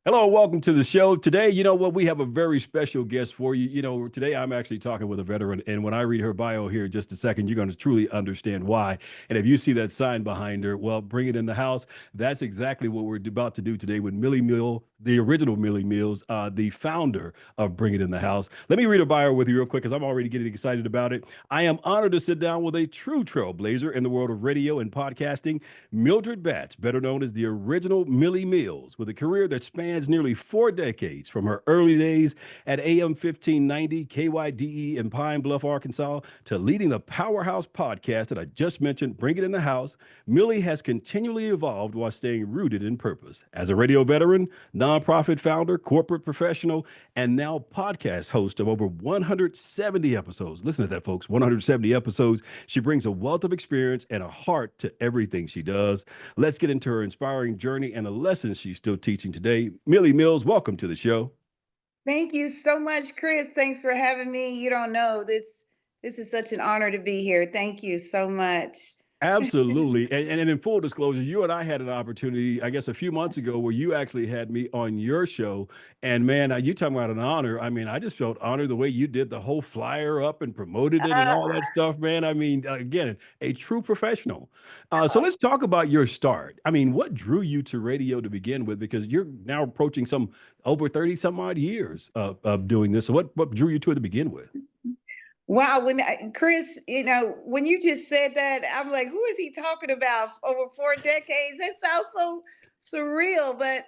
Hello, welcome to the show. Today, you know what? We have a very special guest for you. Today I'm actually talking with a veteran, and when I read her bio here in just a second, you're going to truly understand why. And if you see that sign behind her, well, bring it in the house. That's exactly what we're about to do today with Millie Mill, the original Millie Mills, the founder of Bring It in the House. Let me read her bio with you real quick because I'm already getting excited about it. I am honored to sit down with a true trailblazer in the world of radio and podcasting, Mildred Batts, better known as the original Millie Mills, with a career that spans nearly 4 decades from her early days at AM 1590 KYDE in Pine Bluff, Arkansas, to leading the powerhouse podcast that I just mentioned, Bring It in the House. Millie has continually evolved while staying rooted in purpose. As a radio veteran, nonprofit founder, corporate professional, and now podcast host of over 170 episodes. Listen to that, folks, 170 episodes. She brings a wealth of experience and a heart to everything she does. Let's get into her inspiring journey and the lessons she's still teaching today. Millie Mills, welcome to the show. Thank you so much, Chris. Thanks for having me. You don't know this is such an honor to be here. Thank you so much. Absolutely. And in full disclosure, you and I had an opportunity, I guess, a few months ago where you actually had me on your show. And man, you talking about an honor. I mean, I just felt honored the way you did the whole flyer up and promoted it and Uh, all that stuff, man. I mean, again, a true professional. So let's talk about your start. I mean, what drew you to radio to begin with? Because you're now approaching some over 30 some odd years of doing this. So what drew you to it to begin with? wow, Chris, when you just said that, I'm like, who is he talking about? Over 4 decades? That sounds so surreal, but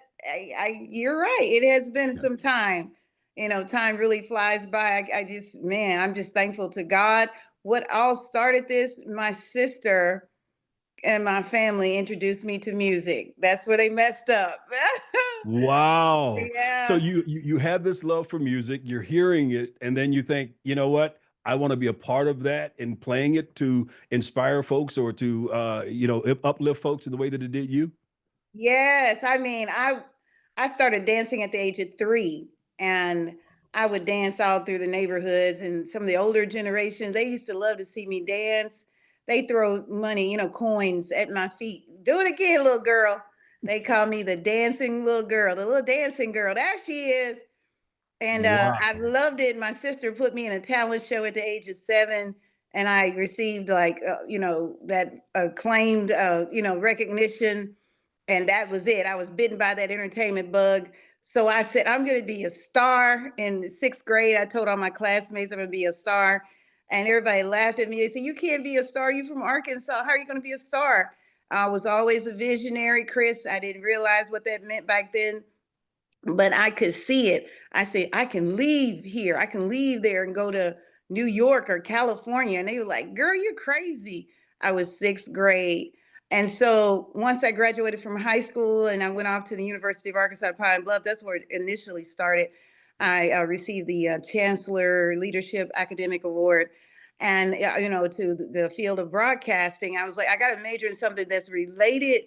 you're right. It has been Yeah. some time. Time really flies by. I'm just thankful to God. What all started this? My sister and my family introduced me to music. That's where they messed up. Wow. So Yeah. you have this love for music, you're hearing it, and then you think, you know what? I want to be a part of that and playing it to inspire folks or to uplift folks in the way that it did you. Yes. I started dancing at the age of 3, and I would dance all through the neighborhoods, and some of the older generations, they used to love to see me dance. They throw money, coins at my feet. Do it again, little girl. They call me the dancing little girl, the little dancing girl. There she is. And I Wow. loved it. My sister put me in a talent show at the age of 7, and I received like that acclaimed recognition, and that was it. I was bitten by that entertainment bug. So I said, I'm going to be a star. In 6th grade, I told all my classmates I'm going to be a star, and everybody laughed at me. They said, "You can't be a star. You from Arkansas? How are you going to be a star?" I was always a visionary, Chris. I didn't realize what that meant back then, but I could see it. I said, I can leave here. I can leave there and go to New York or California. And they were like, girl, you're crazy. I was 6th grade. And so once I graduated from high school and I went off to the University of Arkansas Pine Bluff, that's where it initially started. I received the Chancellor Leadership Academic Award. And, to the field of broadcasting, I was like, I got to major in something that's related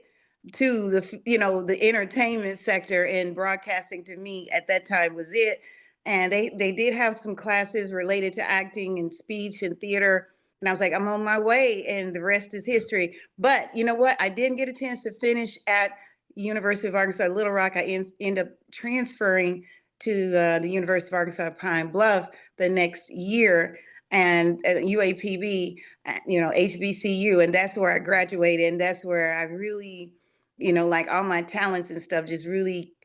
to the entertainment sector, and broadcasting to me at that time was it. And they did have some classes related to acting and speech and theater, and I was like, I'm on my way, and the rest is history. But you know what, I didn't get a chance to finish at University of Arkansas Little Rock. End up transferring to the University of Arkansas Pine Bluff the next year, and UAPB, HBCU, and that's where I graduated, and that's where I really, like all my talents and stuff just really,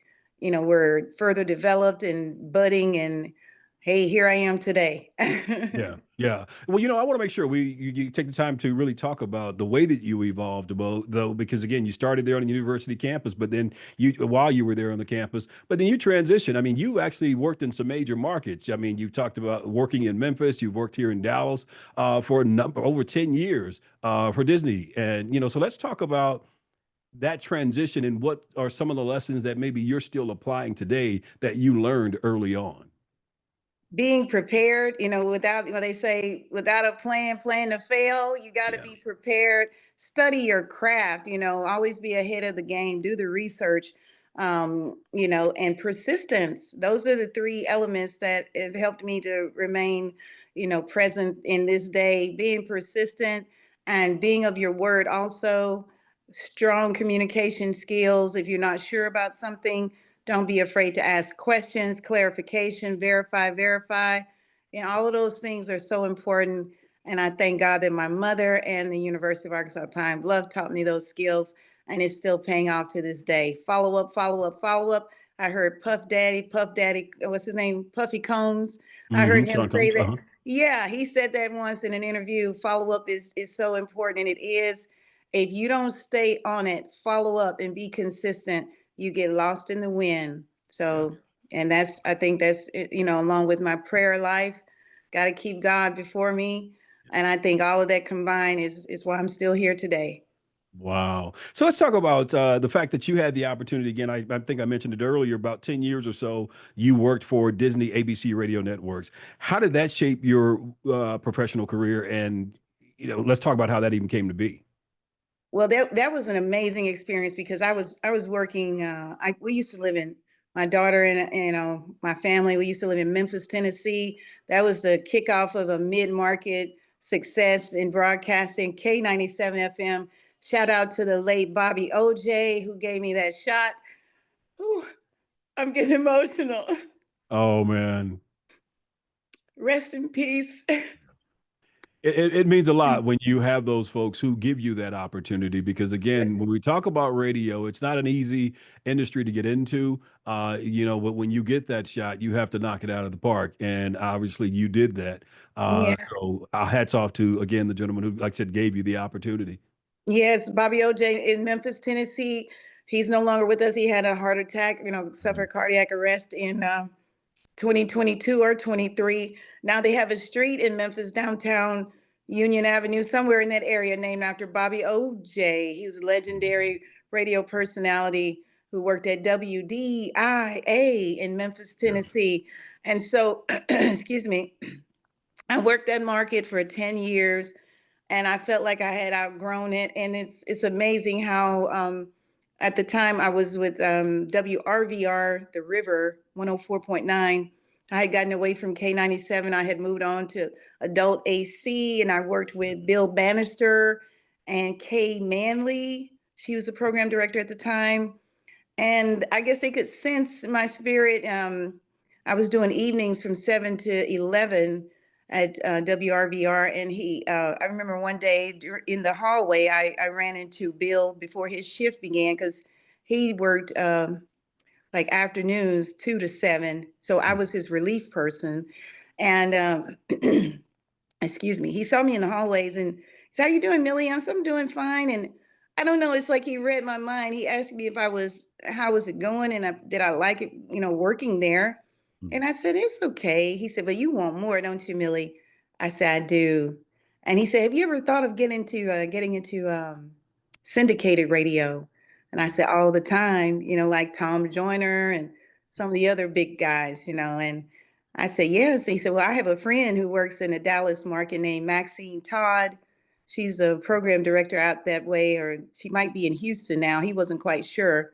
were further developed and budding. And hey, here I am today. Yeah, yeah. Well, I want to make sure you take the time to really talk about the way that you evolved, about though, because again, you started there on the university campus, but then while you were there on the campus, but then you transitioned. I mean, you actually worked in some major markets. I mean, you talked about working in Memphis. You've worked here in Dallas for a number over 10 years for Disney, and so let's talk about that transition and what are some of the lessons that maybe you're still applying today that you learned early on. Being prepared, without, they say, without a plan to fail. You got to Yeah. be prepared. Study your craft, always be ahead of the game, do the research, and persistence. Those are the 3 elements that have helped me to remain, present in this day. Being persistent and being of your word, also strong communication skills. If you're not sure about something, Don't be afraid to ask questions, clarification, verify. All of those things are so important. And I thank God that my mother and the University of Arkansas Pine Bluff taught me those skills, and it's still paying off to this day. Follow up, follow up, follow up. I heard Puff Daddy, what's his name? Puffy Combs. I heard him Sean say Combs. that. Uh-huh. Yeah, he said that once in an interview. Follow up is so important, and it is. If you don't stay on it, follow up and be consistent, you get lost in the wind. Yeah. So, and that's, I think that's, along with my prayer life, got to keep God before me. And I think all of that combined is why I'm still here today. Wow. So let's talk about the fact that you had the opportunity again. I think I mentioned it earlier, about 10 years or so, you worked for Disney ABC radio networks. How did that shape your professional career? And, let's talk about how that even came to be. Well, that was an amazing experience because I was working. We used to live in, my daughter and my family. We used to live in Memphis, Tennessee. That was the kickoff of a mid market success in broadcasting. K97 FM. Shout out to the late Bobby OJ who gave me that shot. Whew, I'm getting emotional. Oh, man. Rest in peace. It means a lot when you have those folks who give you that opportunity because again, when we talk about radio, it's not an easy industry to get into. But when you get that shot, you have to knock it out of the park. And obviously you did that. Yeah. So our hats off to again the gentleman who, like I said, gave you the opportunity. Yes, Bobby OJ in Memphis, Tennessee. He's no longer with us. He had a heart attack, Mhm. suffered cardiac arrest in 2022 or 23. Now they have a street in Memphis, downtown Union Avenue, somewhere in that area, named after Bobby OJ. He was a legendary radio personality who worked at WDIA in Memphis, Yeah. Tennessee. And so, excuse me, I worked that market for 10 years and I felt like I had outgrown it. And it's amazing how at the time I was with WRVR, The River 104.9. I had gotten away from K97. I had moved on to adult AC and I worked with Bill Bannister and Kay Manley. She was the program director at the time, and I guess they could sense my spirit. I was doing evenings from 7 to 11 at WRVR, and I remember one day in the hallway, I ran into Bill before his shift began because he worked like afternoons 2 to 7, so I was his relief person, and excuse me, he saw me in the hallways and he said, "How you doing, Millie?" I said, "I'm doing fine." And I don't know, it's like he read my mind. He asked me if I was, how was it going, and did I like it, working there? And Mhm. I said, "It's okay." He said, "But you want more, don't you, Millie?" I said, "I do." And he said, "Have you ever thought of getting into syndicated radio?" And I said, "All the time, like Tom Joyner and some of the other big guys, and I said, yes. He said, well, I have a friend who works in the Dallas market named Maxine Todd. She's a program director out that way, or she might be in Houston now. He wasn't quite sure.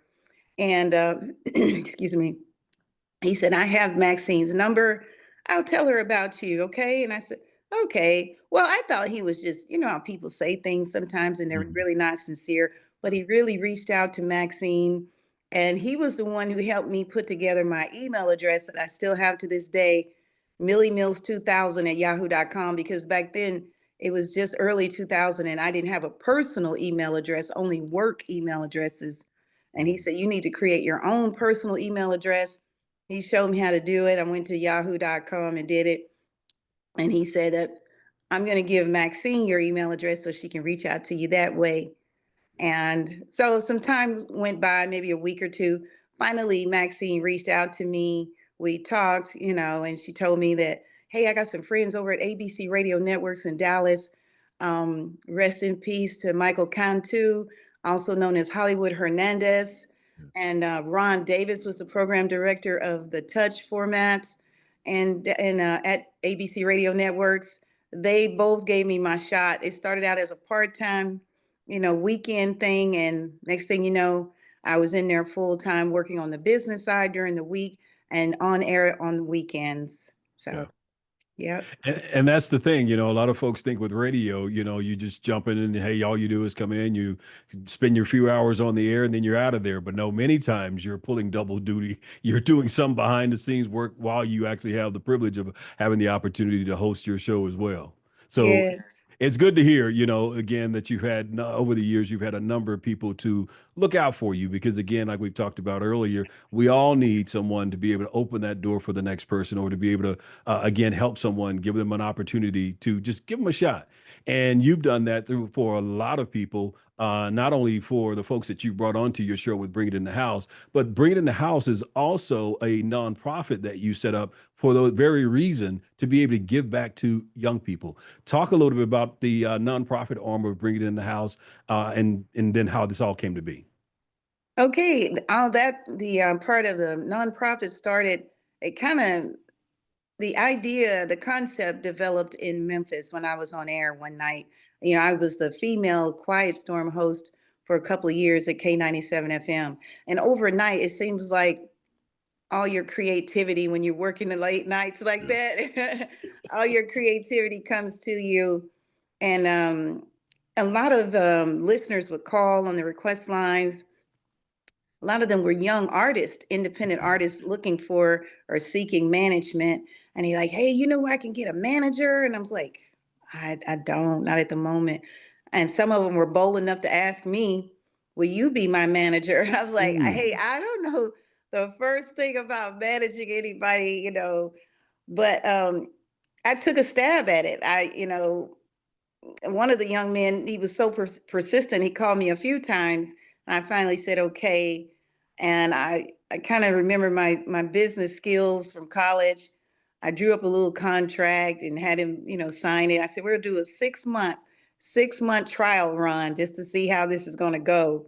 And excuse me, he said, I have Maxine's number. I'll tell her about you. Okay. And I said, okay. Well, I thought he was just, how people say things sometimes and they're Mhm. really not sincere. But he really reached out to Maxine. And he was the one who helped me put together my email address that I still have to this day, Milli Mills 2000 at yahoo.com, because back then it was just early 2000 and I didn't have a personal email address, only work email addresses. And he Mhm. said, you need to create your own personal email address. He showed me how to do it. I went to yahoo.com and did it. And he said that I'm going to give Maxine your email address so she can reach out to you that way. And so some time went by, maybe a week or two. Finally, Maxine reached out to me. We talked, and she told me that, hey, I got some friends over at ABC Radio Networks in Dallas. Rest in peace to Michael Cantu, also known as Hollywood Hernandez. And Ron Davis was the program director of the Touch formats and at ABC Radio Networks. They both gave me my shot. It started out as a part-time weekend thing. And next thing you know, I was in there full time working on the business side during the week and on air on the weekends. So, Yeah. Yep. And that's the thing, a lot of folks think with radio, you just jump in and hey, all you do is come in, you spend your few hours on the air and then you're out of there. But no, many times you're pulling double duty. You're doing some behind the scenes work while you actually have the privilege of having the opportunity to host your show as well. So Yes. it's good to hear, again, that you've had over the years, you've had a number of people to look out for you because, again, like we talked about earlier, we all need someone to be able to open that door for the next person or to be able to, again, help someone, give them an opportunity to just give them a shot. And you've done that through for a lot of people, not only for the folks that you brought onto your show with Bring It in the House, but Bring It in the House is also a nonprofit that you set up for the very reason to be able to give back to young people. Talk a little bit about the nonprofit arm of Bring It in the House, and then how this all came to be. Okay, all that the part of the nonprofit started. It kind of the idea, the concept developed in Memphis when I was on air one night. I was the female Quiet Storm host for a couple of years at K97 FM, and overnight it seems like all your creativity when you're working the late nights like that, all your creativity comes to you, and a lot of listeners would call on the request lines. A lot of them were young artists, independent artists looking for or seeking management. And he like, hey, where I can get a manager? And I was like, I don't, not at the moment. And some of them were bold enough to ask me, will you be my manager? I was like, Mm. hey, I don't know the first thing about managing anybody, but I took a stab at it. One of the young men, he was so persistent. He called me a few times. And I finally said, okay. And I kind of remember my business skills from college. I drew up a little contract and had him, sign it. I said, we're gonna do a 6-month trial run just to see how this is gonna go.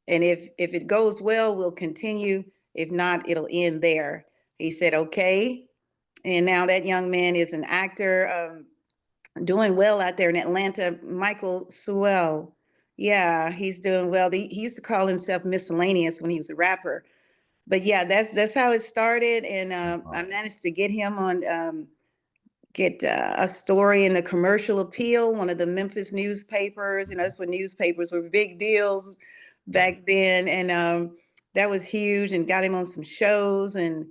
And if it goes well, we'll continue. If not, it'll end there. He said, okay. And now that young man is an actor. Doing well out there in Atlanta. Michael Sewell. Yeah, he's doing well. He used to call himself Miscellaneous when he was a rapper. But yeah, that's how it started, and I Wow. managed to get him on get a story in the Commercial Appeal, one of the Memphis newspapers. That's when newspapers were big deals back then, and that was huge. And got him on some shows, and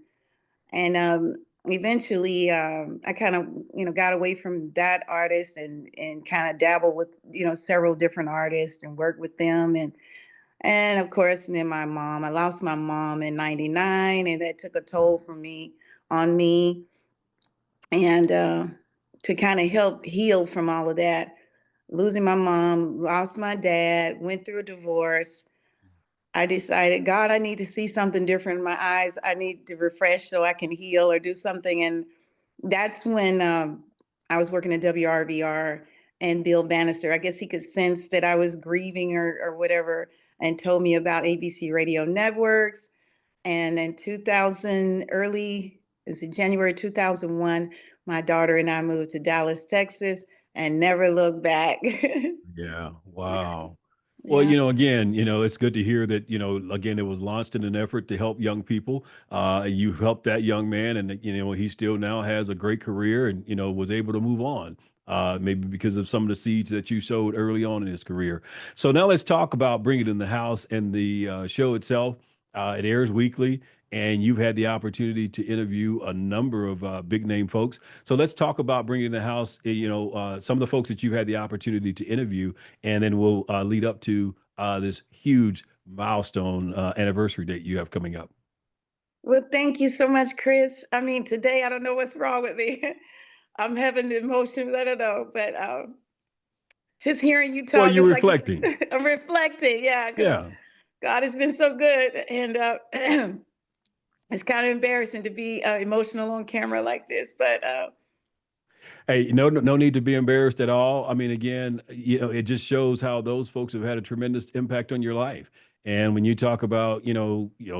eventually I kind of got away from that artist and kind of dabbled with several different artists and worked with them, and of course then my mom, I lost my mom in 99, and that took a toll from me on me, and to kind of help heal from all of that, losing my mom, lost my dad, went through a divorce. I decided, God, I need to see something different in my eyes. I need to refresh so I can heal or do something. And that's when I was working at WRVR, and Bill Bannister, I guess he could sense that I was grieving or whatever, and told me about ABC radio networks. And in 2000, it's in January 2001, my daughter and I moved to Dallas, Texas, and never looked back. Yeah. Wow. Well, Yeah. again, it's good to hear that, again, it was launched in an effort to help young people. You helped that young man, and, he still now has a great career and, was able to move on, maybe because of some of the seeds that you sowed early on in his career. So now let's talk about Bring It in the House and the show itself. It airs weekly, and you've had the opportunity to interview a number of big name folks. So let's talk about Bring It in the House, some of the folks that you've had the opportunity to interview, and then we'll lead up to this huge milestone anniversary date you have coming up. Well, thank you so much, Chris. I mean, today I don't know what's wrong with me. I'm having emotions. I don't know, but just hearing you Well, talk you're is like reflecting. I'm reflecting. Yeah, because Yeah. God has been so good, and it's kind of embarrassing to be emotional on camera like this. But Hey, no need to be embarrassed at all. I mean, again, it just shows how those folks have had a tremendous impact on your life. And when you talk about,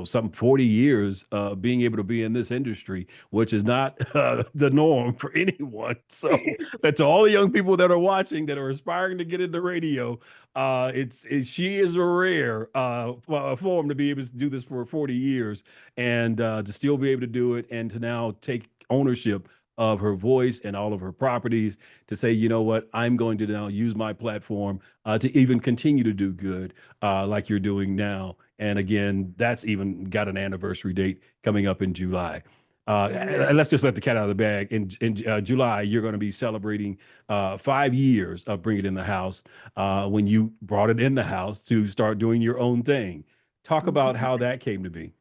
some 40 years being able to be in this industry, which is not the norm for anyone. So that's all the young people that are watching that are aspiring to get into radio. She is a rare form to be able to do this for 40 years and to still be able to do it and to now take ownership of her voice and all of her properties to say, you know what, I'm going to now use my platform to even continue to do good like you're doing now. And again, that's even got an anniversary date coming up in July. Yeah. Let's just let the cat out of the bag. In July, you're going to be celebrating 5 years of bringing it in the house when you brought it in the house to start doing your own thing. Talk about how that came to be.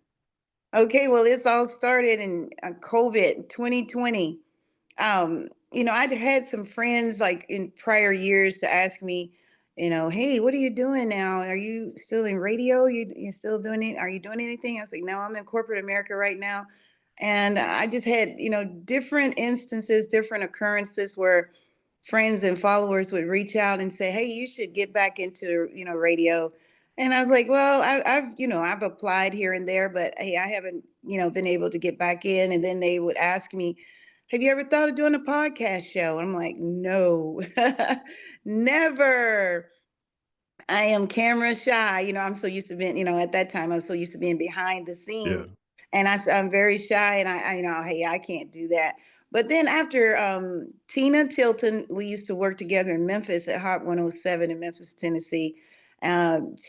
Okay, well, this all started in COVID 2020. I'd had some friends like in prior years to ask me, hey, what are you doing now? Are you still in radio? You still doing it? Are you doing anything? I was like, no, I'm in corporate America right now. And I just had, different instances, different occurrences where friends and followers would reach out and say, hey, you should get back into, radio. And I was like, well, I've applied here and there, but hey, I haven't, been able to get back in. And then they would ask me, have you ever thought of doing a podcast show? And I'm like, no, never. I am camera shy. I'm so used to being, at that time, I was so used to being behind the Yeah. scenes. And I'm very shy and hey, I can't do that. But then after Tina Tilton, we used to work together in Memphis at Hot 107 in Memphis, Tennessee.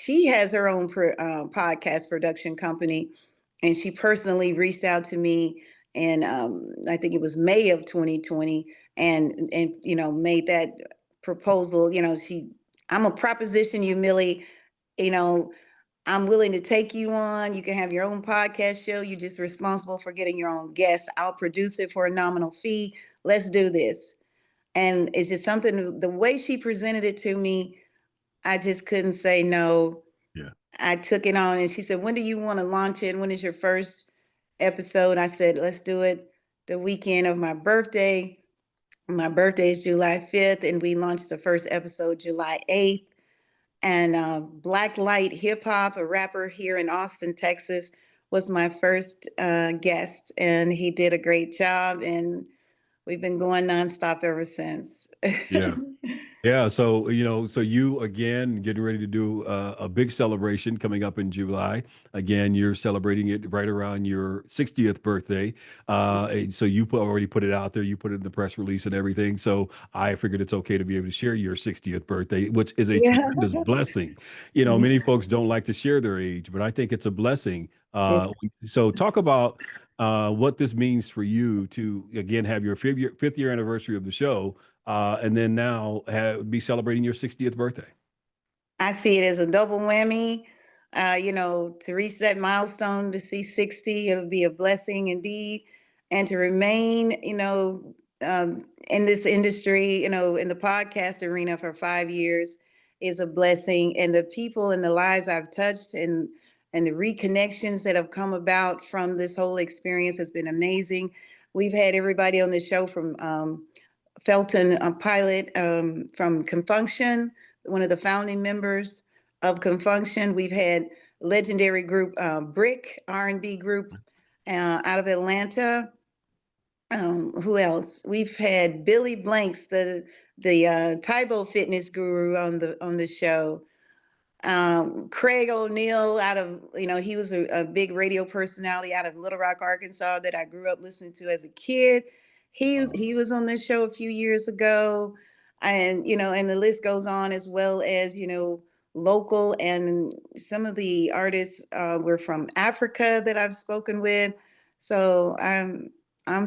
She has her own podcast production company, and she personally reached out to me, and I think it was May of 2020, and made that proposal. I'm a proposition you, Millie. You know, I'm willing to take you on. You can have your own podcast show. You're just responsible for getting your own guests. I'll produce it for a nominal fee. Let's do this. And it's just something, the way she presented it to me, I just couldn't say no. Yeah. I took it on and she said, when do you want to launch it? When is your first episode? I said, let's do it the weekend of my birthday. My birthday is July 5th, and we launched the first episode July 8th. And Black Light Hip Hop, a rapper here in Austin, Texas, was my first guest, and he did a great job. And we've been going nonstop ever since. Yeah. Yeah, so so you again getting ready to do a big celebration coming up in July. Again, you're celebrating it right around your 60th birthday. And so already put it out there. You put it in the press release and everything. So I figured it's okay to be able to share your 60th birthday, which is a Yeah. tremendous blessing. Many folks don't like to share their age, but I think it's a blessing. It's, So talk about what this means for you to again have your fifth year anniversary of the show and then now be celebrating your 60th birthday. I see it as a double whammy. To reach that milestone, to see 60, it'll be a blessing indeed. And to remain, in this industry, in the podcast arena for 5 years is a blessing. And the people and the lives I've touched and the reconnections that have come about from this whole experience has been amazing. We've had everybody on the show from Felton Pilot from Confunction, one of the founding members of Confunction. We've had legendary group Brick R&B group out of Atlanta. Who else? We've had Billy Blanks, the Tybo fitness guru on the show. Craig O'Neill out of, he was a big radio personality out of Little Rock, Arkansas that I grew up listening to as a kid. He was on this show a few years ago, and and the list goes on, as well as local, and some of the artists were from Africa that I've spoken with. So I'm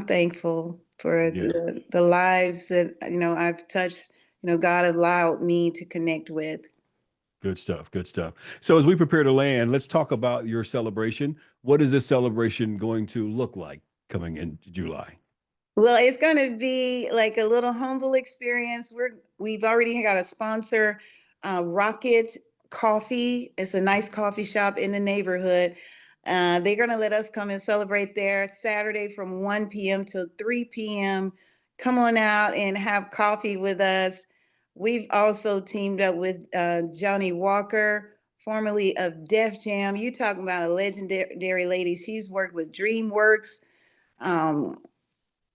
thankful for Yeah. the lives that I've touched. God allowed me to connect with. Good stuff. Good stuff. So as we prepare to land, let's talk about your celebration. What is this celebration going to look like coming in July? Well, it's gonna be like a little humble experience. We've already got a sponsor, Rocket Coffee. It's a nice coffee shop in the neighborhood. They're gonna let us come and celebrate there Saturday from 1 p.m. till 3 p.m. Come on out and have coffee with us. We've also teamed up with Johnny Walker, formerly of Def Jam. You talking about a legendary lady? She's worked with DreamWorks. Um,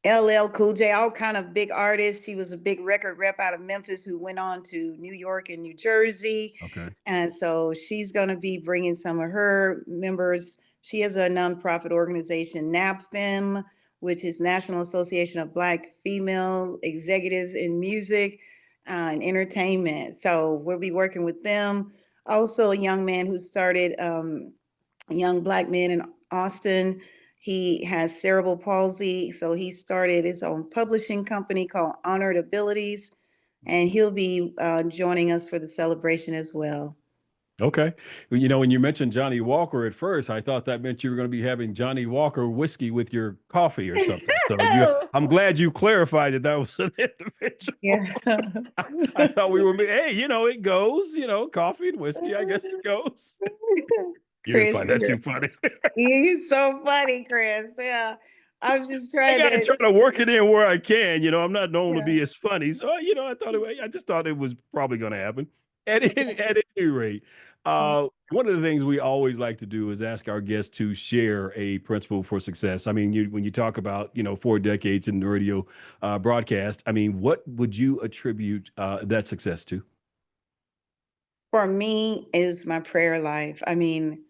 LL Cool J, all kind of big artists. She was a big record rep out of Memphis who went on to New York and New Jersey. Okay. And so she's going to be bringing some of her members. She has a nonprofit organization, NAPFEM, which is National Association of Black Female Executives in Music and Entertainment. So we'll be working with them. Also, a young man who started a young Black man in Austin. He has cerebral palsy, so he started his own publishing company called Honored Abilities, and he'll be joining us for the celebration as well. Okay. Well, when you mentioned Johnny Walker at first, I thought that meant you were going to be having Johnny Walker whiskey with your coffee or something. I'm glad you clarified that that was an individual. Yeah. I thought we were, hey, it goes, coffee and whiskey. I guess it goes. You didn't Chris, find that too funny. you're so funny, Chris. Yeah. I'm just I trying got to to, try to work it in where I can. I'm not known to yeah. be as funny. So, I just thought it was probably going to happen. At any rate, one of the things we always like to do is ask our guests to share a principle for success. I mean, when you talk about, 4 decades in the radio broadcast, I mean, what would you attribute that success to? For me, is my prayer life. I mean,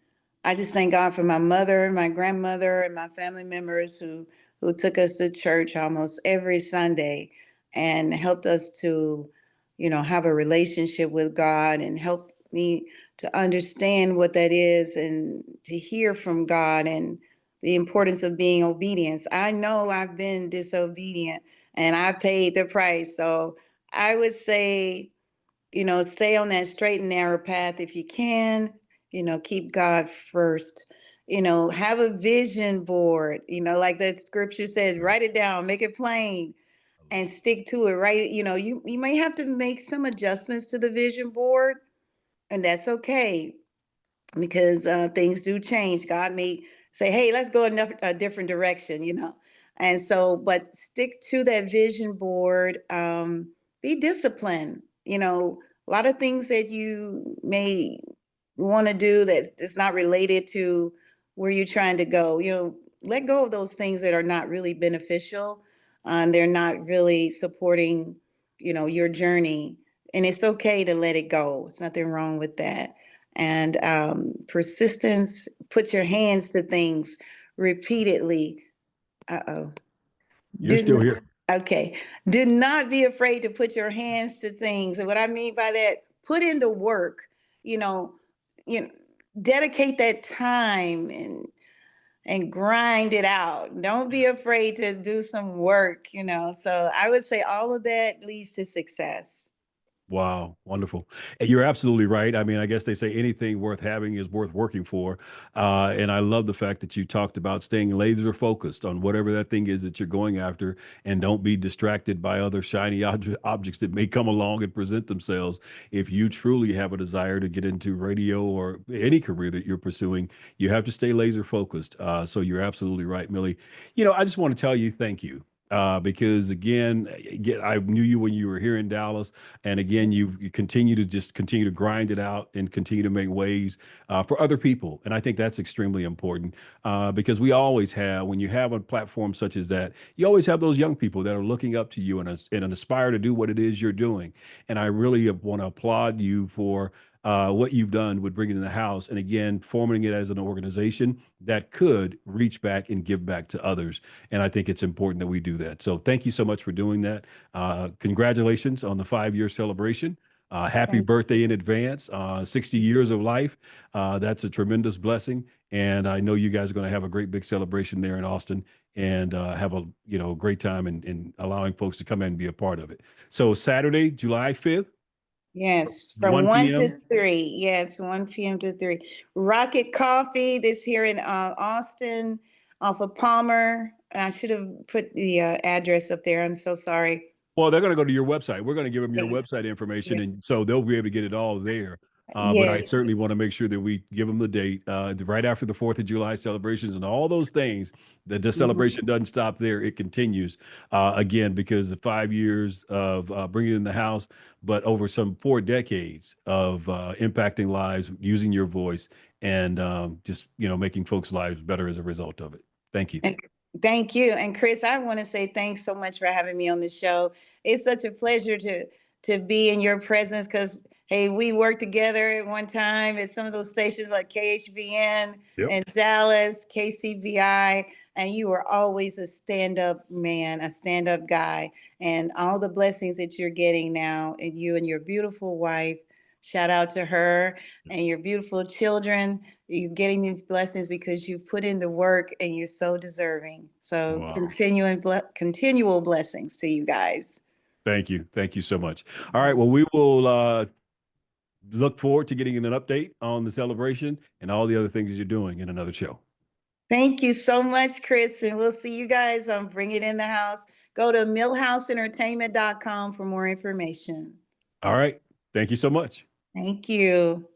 I just thank God for my mother, my grandmother, and my family members who took us to church almost every Sunday and helped us to, have a relationship with God and help me to understand what that is and to hear from God and the importance of being obedient. I know I've been disobedient and I paid the price. So I would say, stay on that straight and narrow path if you can, keep God first. Have a vision board, like the scripture says, write it down, make it plain and stick to it, right? You may have to make some adjustments to the vision board, and that's okay because things do change. God may say, "Hey, let's go a different direction," and so, but stick to that vision board. Be disciplined. A lot of things that you may want to do that's not related to where you're trying to go. Let go of those things that are not really beneficial. They're not really supporting, your journey, and it's okay to let it go. There's nothing wrong with that. And persistence, put your hands to things repeatedly. Uh-oh. You're Do still here. okay. Do not be afraid to put your hands to things. And what I mean by that, put in the work, you know, you know, dedicate that time and grind it out. Don't be afraid to do some work. So I would say all of that leads to success. Wow, wonderful. And you're absolutely right. I mean, I guess they say anything worth having is worth working for. And I love the fact that you talked about staying laser focused on whatever that thing is that you're going after and don't be distracted by other shiny objects that may come along and present themselves. If you truly have a desire to get into radio or any career that you're pursuing, you have to stay laser focused. So you're absolutely right, Millie. I just want to tell you thank you. Because again, I knew you when you were here in Dallas. And again, you continue to grind it out and continue to make waves for other people. And I think that's extremely important because we always have, when you have a platform such as that, you always have those young people that are looking up to you and aspire to do what it is you're doing. And I really want to applaud you for what you've done with bringing in the house and again forming it as an organization that could reach back and give back to others. And I think it's important that we do that. So thank you so much for doing that. Congratulations on the 5 year celebration. Happy Thank birthday in advance. 60 years of life. That's a tremendous blessing. And I know you guys are going to have a great big celebration there in Austin and have a great time in allowing folks to come in and be a part of it. So Saturday, July 5th, Yes, from 1 1 to p.m. 3. Yes, 1 p.m. to 3. Rocket Coffee, this here in Austin, off of Palmer. I should have put the address up there. I'm so sorry. Well, they're going to go to your website. We're going to give them your Yes, website information, yes, and so they'll be able to get it all there. But I yes. certainly want to make sure that we give them the date right after the 4th of July celebrations and all those things. That the Mhm. celebration doesn't stop there; it continues again because of 5 years of bringing in the house, but over some 4 decades of impacting lives, using your voice, and just making folks' lives better as a result of it. Thank you. And thank you. And Chris, I want to say thanks so much for having me on the show. It's such a pleasure to be in your presence because hey, we worked together at one time at some of those stations like KHVN Yep. and Dallas, KCBI. and you are always a stand-up man, a stand-up guy, and all the blessings that you're getting now, and you and your beautiful wife. Shout out to her and your beautiful children. You're getting these blessings because you've put in the work and you're so deserving. So Wow. continual blessings to you guys. Thank you. Thank you so much. All right. Well, we will look forward to getting an update on the celebration and all the other things you're doing in another show. Thank you so much, Chris. And we'll see you guys on Bring It in the House. Go to millhouseentertainment.com for more information. All right. Thank you so much. Thank you.